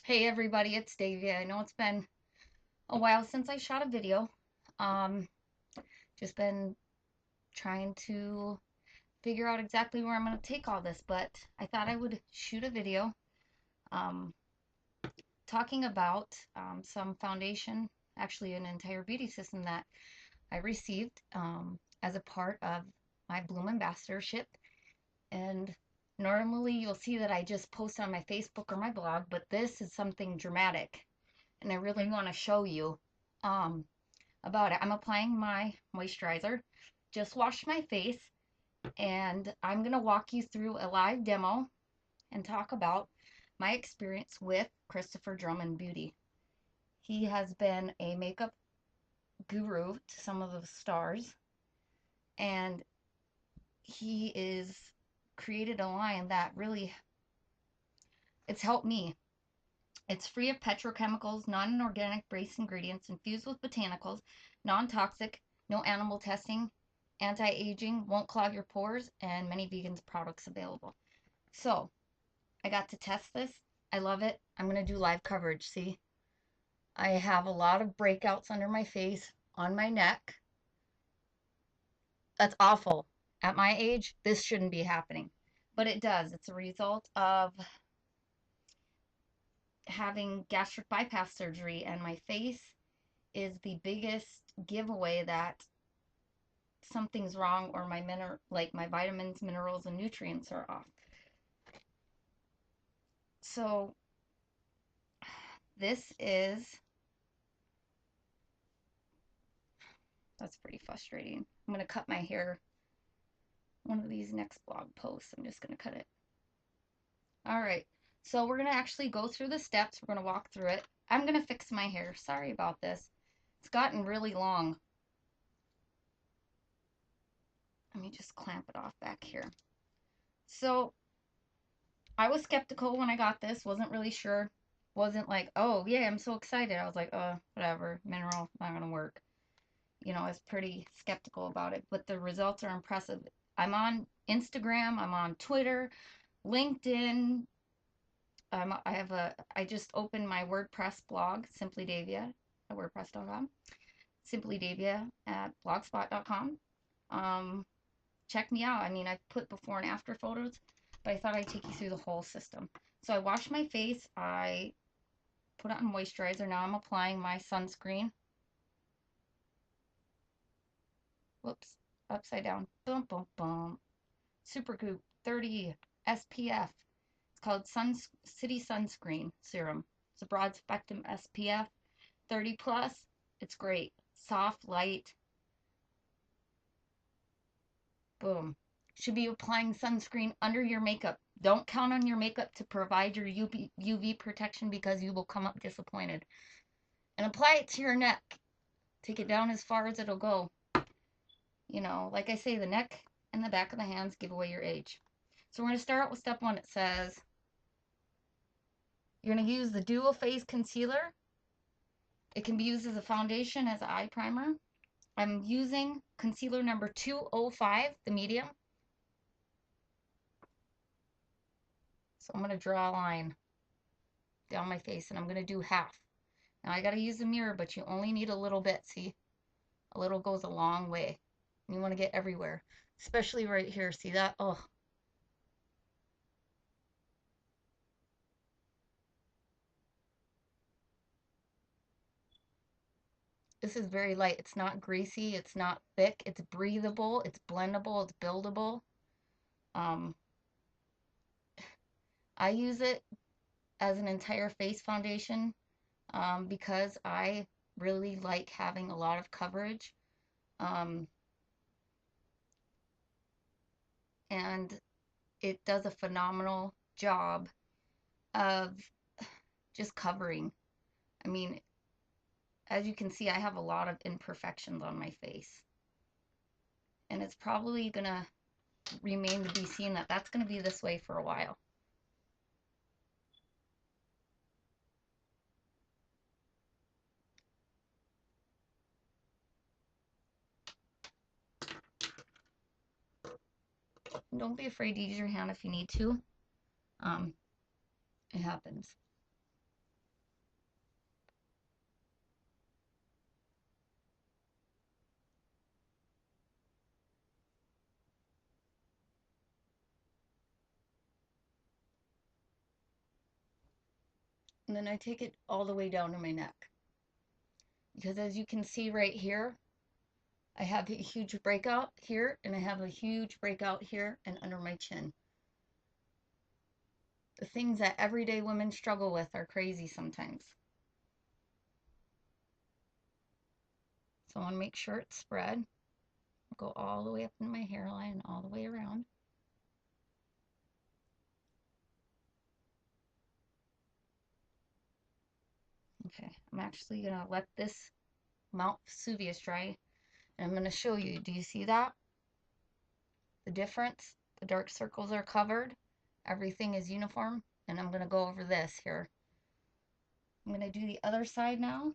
Hey everybody, it's Davia. I know it's been a while since I shot a video. Um, just been trying to figure out exactly where I'm going to take all this, but I thought I would shoot a video um, talking about some foundation, actually an entire beauty system that I received as a part of my Bloom ambassadorship. And normally you'll see that I just post on my Facebook or my blog, but this is something dramatic, and I really want to show you. Um, about it. I'm applying my moisturizer. Just washed my face, and I'm going to walk you through a live demo and talk about my experience with Christopher Drummond Beauty. He has been a makeup guru to some of the stars, and he is created a line that really it's helped me. It's free of petrochemicals, non-organic base ingredients, infused with botanicals, non-toxic, no animal testing, anti-aging, won't clog your pores, and many vegan products available. So, I got to test this. I love it. I'm going to do live coverage. See, I have a lot of breakouts under my face, on my neck. That's awful. At my age, this shouldn't be happening. But it does. It's a result of having gastric bypass surgery, and my face is the biggest giveaway that something's wrong, or my vitamins, minerals, and nutrients are off. So this is that's pretty frustrating. I'm gonna cut my hair one of these next blog posts. I'm just gonna cut it. All right. So we're gonna actually go through the steps. We're gonna walk through it. I'm gonna fix my hair. Sorry about this. It's gotten really long. Let me just clamp it off back here. So I was skeptical when I got this, wasn't really sure. Wasn't like, oh yeah, I'm so excited. I was like, whatever, mineral, not gonna work. I was pretty skeptical about it, but the results are impressive. I'm on Instagram, I'm on Twitter, LinkedIn. I just opened my WordPress blog, Simply Davia at WordPress.com, Simply Davia at blogspot.com. Check me out. I mean, I put before and after photos, but I thought I'd take you through the whole system. So I washed my face, I put on moisturizer. Now I'm applying my sunscreen. Whoops, upside down. Boom, boom, boom. Supergoop 30 SPF. It's called City Sunscreen Serum. It's a broad spectrum SPF 30 plus. It's great. Soft, light. Boom. Should be applying sunscreen under your makeup. Don't count on your makeup to provide your UV protection, because you will come up disappointed. And apply it to your neck. Take it down as far as it'll go. Like I say, the neck and the back of the hands give away your age. So we're going to start out with step one. It says you're going to use the dual phase concealer. It can be used as a foundation, as an eye primer. I'm using concealer number 205, the medium. So I'm going to draw a line down my face, and I'm going to do half. Now I got to use the mirror, but you only need a little bit. See, a little goes a long way. You want to get everywhere, especially right here. See that? Oh, this is very light. It's not greasy. It's not thick. It's breathable. It's blendable. It's buildable. Um, I use it as an entire face foundation because I really like having a lot of coverage. Um, and it does a phenomenal job of just covering. I mean, as you can see, I have a lot of imperfections on my face. And it's probably going to remain to be seen that that's going to be this way for a while. Don't be afraid to use your hand if you need to. Um, it happens. And then I take it all the way down to my neck. Because as you can see right here, I have a huge breakout here, and I have a huge breakout here and under my chin. The things that everyday women struggle with are crazy sometimes. So I want to make sure it's spread. Go all the way up in my hairline, all the way around. Okay, I'm actually going to let this Mount Vesuvius dry, and I'm going to show you. Do you see that? The difference? The dark circles are covered. Everything is uniform, and I'm going to go over this here. I'm going to do the other side now.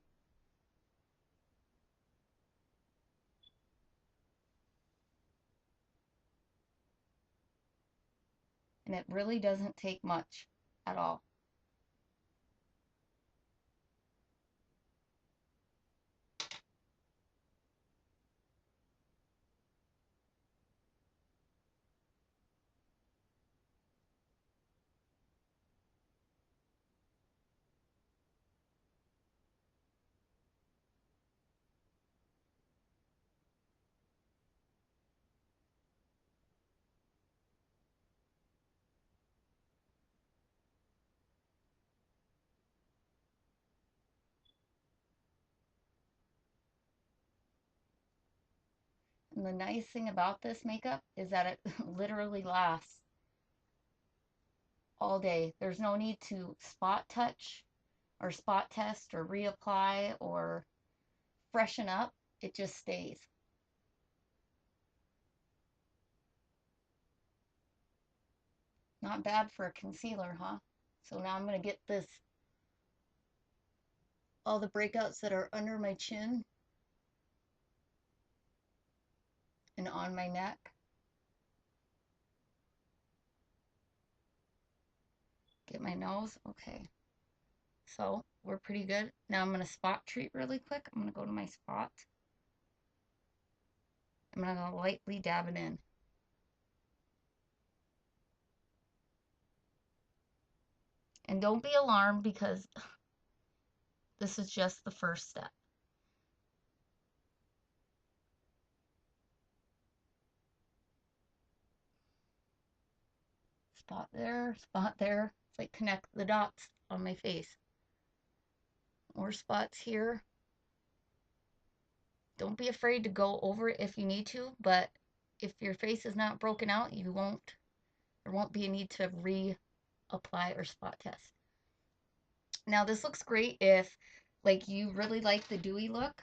And it really doesn't take much at all. And the nice thing about this makeup is that it literally lasts all day. There's no need to spot touch or spot test or reapply or freshen up. It just stays. Not bad for a concealer, huh? So now I'm going to get this, all the breakouts that are under my chin and on my neck. Get my nose. Okay. So we're pretty good. Now I'm going to spot treat really quick. I'm going to go to my spot. I'm going to lightly dab it in. And don't be alarmed because this is just the first step. Spot there, spot there. It's like connect the dots on my face. More spots here. Don't be afraid to go over it if you need to, but if your face is not broken out, there won't be a need to reapply or spot test. Now this looks great if like you really like the dewy look.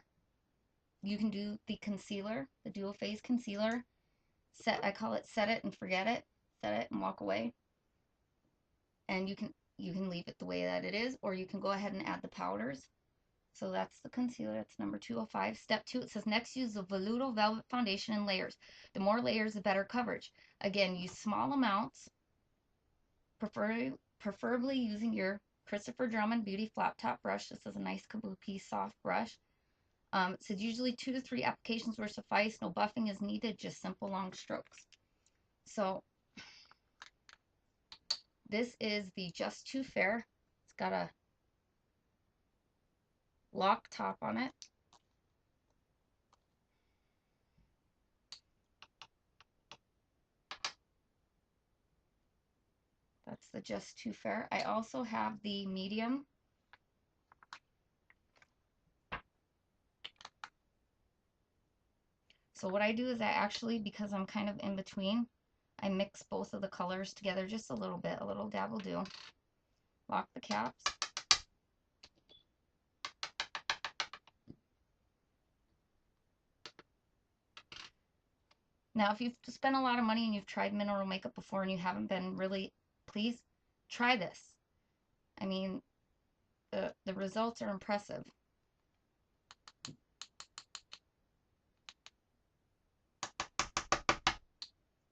You can do the concealer, the dual phase concealer. I call it set it and forget it. Set it and walk away. And you can leave it the way that it is, or you can go ahead and add the powders. So that's the concealer. It's number 205. Step 2, it says next use the Veludo Velvet Foundation in layers. The more layers, the better coverage. Again, use small amounts, preferably using your Christopher Drummond Beauty Flat Top brush. This is a nice kabuki soft brush. It says usually 2 to 3 applications will suffice. No buffing is needed, just simple long strokes. So this is the Just Too Fair. It's got a lock top on it. That's the Just Too Fair. I also have the medium. So what I do is I actually, because I'm kind of in between, I mix both of the colors together just a little bit. A little dab will do. Lock the caps. Now, if you've spent a lot of money and you've tried mineral makeup before and you haven't been really pleased, try this. I mean, the results are impressive.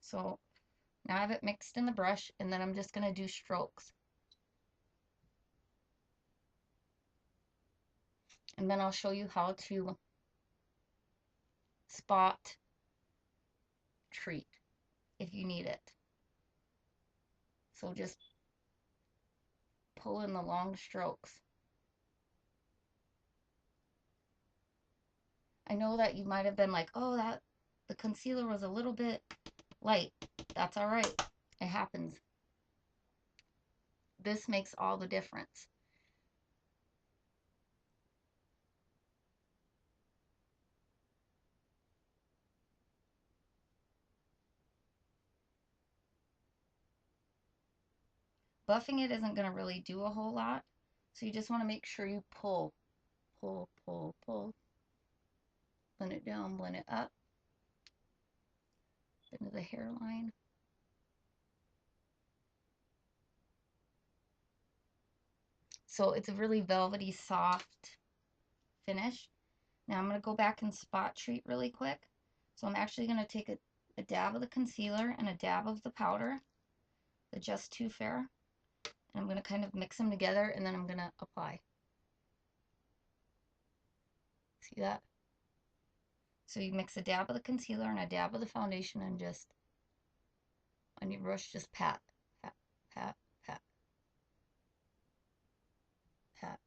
So now I have it mixed in the brush, and then I'm just going to do strokes. And then I'll show you how to spot treat if you need it. So just pull in the long strokes. I know that you might have been like, oh, that the concealer was a little bit light. That's all right. It happens. This makes all the difference. Buffing it isn't going to really do a whole lot. So you just want to make sure you pull, pull, pull, pull. Blend it down, blend it up into the hairline. So it's a really velvety, soft finish. Now I'm going to go back and spot treat really quick. So I'm actually going to take a dab of the concealer and a dab of the powder, the Just Too Fair. And I'm going to kind of mix them together, and then I'm going to apply. See that? So you mix a dab of the concealer and a dab of the foundation, and just on your brush, just pat, pat, pat, pat, pat.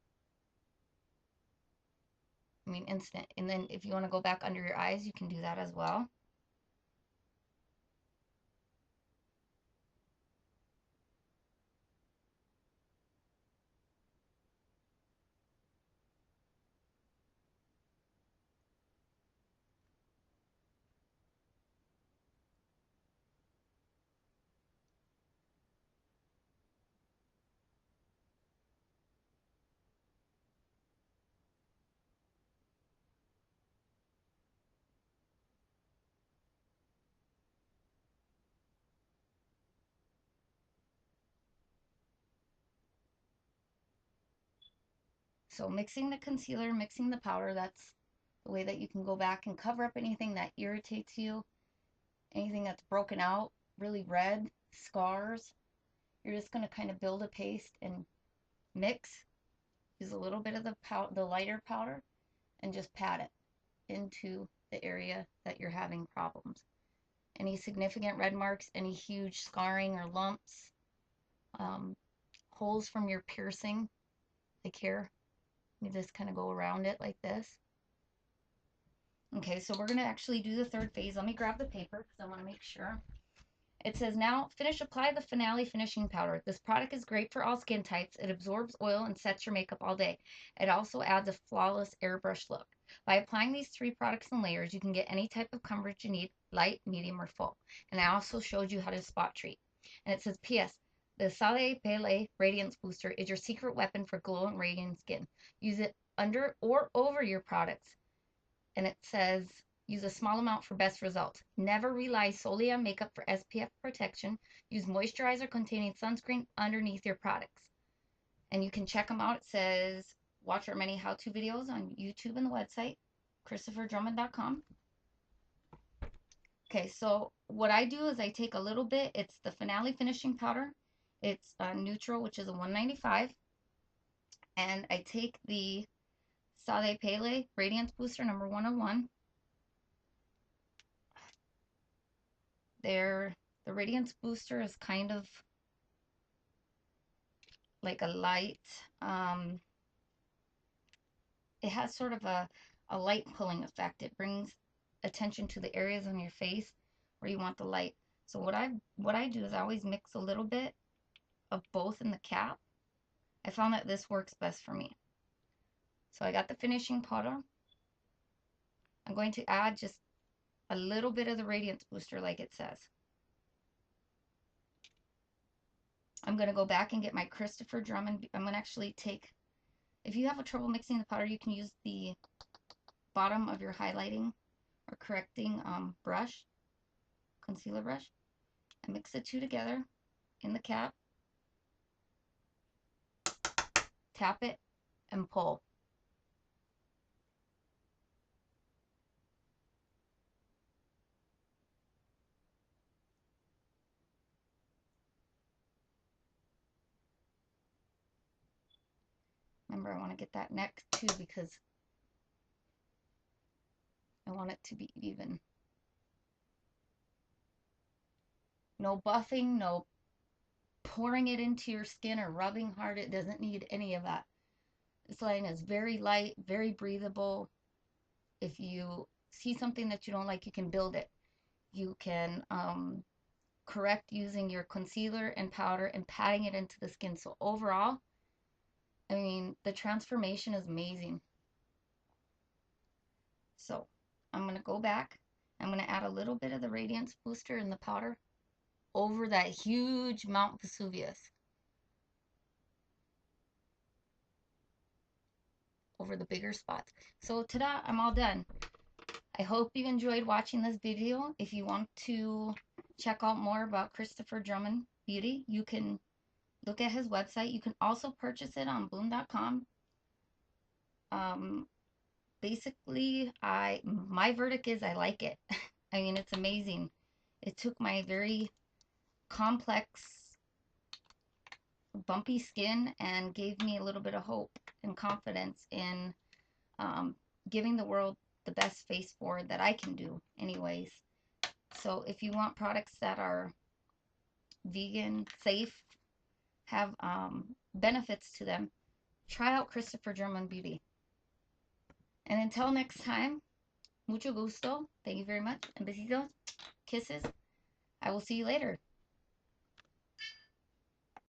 I mean, instant. And then if you want to go back under your eyes, you can do that as well. So mixing the concealer, mixing the powder, that's the way that you can go back and cover up anything that irritates you, anything that's broken out, really red, scars. You're just going to kind of build a paste and mix. Use a little bit of the lighter powder and just pat it into the area that you're having problems. Any significant red marks, any huge scarring or lumps, holes from your piercing, like here. You just kind of go around it like this. Okay, so we're going to actually do the third phase. Let me grab the paper because I want to make sure. It says now, apply the finale finishing powder. This product is great for all skin types. It absorbs oil and sets your makeup all day. It also adds a flawless airbrush look. By applying these 3 products in layers, you can get any type of coverage you need, light, medium, or full. And I also showed you how to spot treat. And it says, P.S. The Sale Pele Radiance Booster is your secret weapon for glow and radiant skin. Use it under or over your products. And it says, use a small amount for best results. Never rely solely on makeup for SPF protection. Use moisturizer containing sunscreen underneath your products. And you can check them out. It says, watch our many how-to videos on YouTube and the website, ChristopherDrummond.com. Okay, so what I do is I take a little bit. It's the Finale Finishing Powder. It's neutral, which is a 195. And I take the Sale Pele Radiance Booster number 101. The Radiance Booster is kind of like a light, it has sort of a light pulling effect. It brings attention to the areas on your face where you want the light. So what I do is I always mix a little bit of both in the cap. I found that this works best for me. So I got the finishing powder. I'm going to add just a little bit of the Radiance Booster like it says. I'm going to go back and get my Christopher Drummond. I'm going to actually take, if you have a trouble mixing the powder, you can use the bottom of your highlighting or correcting brush, concealer brush, and mix the 2 together in the cap, tap it, and pull. Remember, I want to get that neck too because I want it to be even. No buffing, no pouring it into your skin or rubbing hard. It doesn't need any of that. This line is very light, very breathable. If you see something that you don't like, you can build it. You can correct using your concealer and powder and patting it into the skin. So overall, I mean, the transformation is amazing. So I'm going to go back. I'm going to add a little bit of the Radiance Booster in the powder over that huge Mount Vesuvius. Over the bigger spots. So ta-da, I'm all done. I hope you enjoyed watching this video. If you want to check out more about Christopher Drummond Beauty, you can look at his website. You can also purchase it on bloom.com. Basically, my verdict is I like it. I mean, it's amazing. It took my very complex, bumpy skin and gave me a little bit of hope and confidence in giving the world the best face for that I can do anyways. So if you want products that are vegan, safe, have benefits to them, try out Christopher Drummond Beauty. And until next time, mucho gusto. Thank you very much. And besitos, kisses. I will see you later.